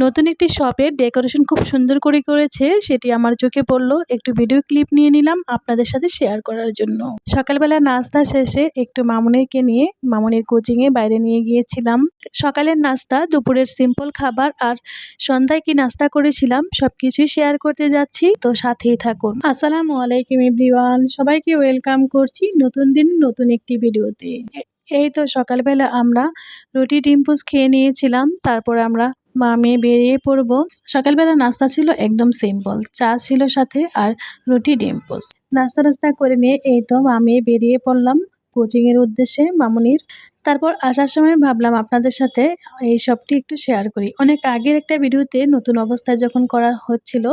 নতুন একটি শপের ডেকোরেশন খুব সুন্দর করে করেছে, সেটি আমার চোখে পড়লো। একটু ভিডিও ক্লিপ নিয়ে নিলাম আপনাদের সাথে শেয়ার করার জন্য। সকালবেলা নাস্তা শেষে একটু মামুনিকে নিয়ে মামুনির কোচিংয়ে বাইরে নিয়ে গিয়েছিলাম। সকালের নাস্তা, দুপুরের সিম্পল খাবার আর সন্ধ্যায় কি নাস্তা করেছিলাম সবকিছুই শেয়ার করতে যাচ্ছি, তো সাথেই থাকুন। আসসালামু আলাইকুম এভরিওয়ান, সবাইকে ওয়েলকাম করছি নতুন দিন নতুন একটি ভিডিওতে। এই তো সকালবেলা আমরা রুটি ডিম পোস্ট খেয়ে নিয়েছিলাম, তারপর আমরা মা মেয়ে বেরিয়ে পড়বো। সকালবেলা নাস্তা ছিল একদম সিম্পল, চা ছিল সাথে আর রুটি ডিম পোস্ট। নাস্তা করে নিয়ে এই তো মা মেয়ে বেরিয়ে পড়লাম কোচিং এর উদ্দেশ্যে মামুনির। তারপর আসার সময় ভাবলাম আপনাদের সাথে এই সবটি একটু শেয়ার করি। অনেক আগের একটা ভিডিওতে নতুন অবস্থায় যখন করা হচ্ছিল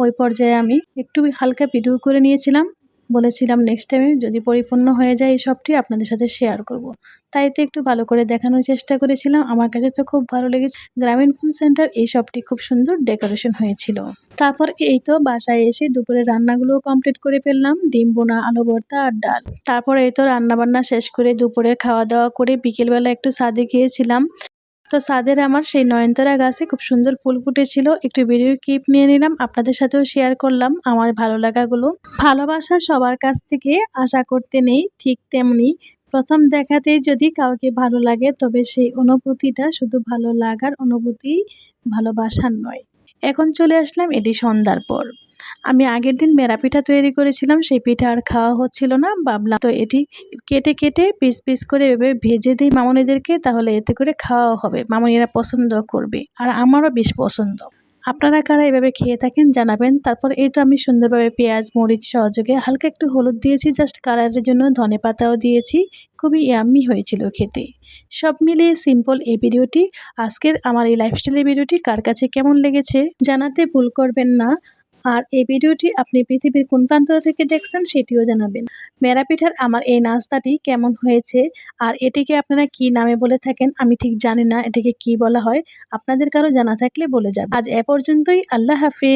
ওই পর্যায়ে আমি একটু হালকা ভিডিও করে নিয়েছিলাম, বলেছিলাম নেক্সট টাইমে যদি পরিপূর্ণ হয়ে যায় এই সবটি আপনাদের সাথে শেয়ার করব। তাই তো একটু ভালো করে দেখানোর চেষ্টা করেছিলাম। আমার কাছে তো খুব ভালো লেগেছে। গ্রামীণ ফোন সেন্টার এই সবটি খুব সুন্দর ডেকোরেশন হয়েছিল। তারপর এই তো বাসায় এসে দুপুরে রান্নাগুলো কমপ্লিট করে ফেললাম, ডিম বোনা, আলু ভর্তা আর ডাল। তারপর এই তো রান্না বান্না শেষ করে দুপুরে খাওয়া দাওয়া করে বিকেলবেলা একটু ছাদে গিয়েছিলাম। তো ছাদের আমার সেই নয়নতারা গাছে খুব সুন্দর ফুল ফুটেছিল, একটু ভিডিও ক্লিপ নিয়ে নিলাম আপনাদের সাথেও শেয়ার করলাম আমার ভালো লাগাগুলো। ভালোবাসা সবার কাছ থেকে আশা করতে নেই, ঠিক তেমনি প্রথম দেখাতেই যদি কাউকে ভালো লাগে তবে সেই অনুভূতিটা শুধু ভালো লাগার অনুভূতি, ভালোবাসার নয়। এখন চলে আসলাম এটি সন্ধ্যার পর। আমি আগের দিন মেরা পিঠা তৈরি করেছিলাম, সেই পিঠা আর খাওয়া হচ্ছিল না, ভাবলাম তো এটি কেটে কেটে পিস পিস করে এভাবে ভেজে দিই মামুনিদেরকে, তাহলে এতে করে খাওয়াও হবে, মামুনিরা পছন্দ করবে আর আমারও বেশ পছন্দ। আপনারা কারা এভাবে খেয়ে থাকেন জানাবেন। তারপর এই তো আমি সুন্দরভাবে পেঁয়াজ মরিচ সহযোগে হালকা একটু হলুদ দিয়েছি জাস্ট কালারের জন্য, ধনে পাতাও দিয়েছি, খুবই ইয়াম্মি হয়েছিল খেতে। সব মিলিয়ে সিম্পল এই ভিডিওটি, আজকের আমার এই লাইফস্টাইলের ভিডিওটি কার কাছে কেমন লেগেছে জানাতে ভুল করবেন না। আর এই ভিডিওটি আপনি পৃথিবীর কোন প্রান্ত থেকে দেখছেন সেটিও জানাবেন। মেরা পিঠার আমার এই নাস্তাটি কেমন হয়েছে আর এটিকে আপনারা কি নামে বলে থাকেন আমি ঠিক জানি না এটাকে কি বলা হয়, আপনাদের কারো জানা থাকলে বলে যাবেন। আজ এ পর্যন্তই, আল্লাহ হাফেজ।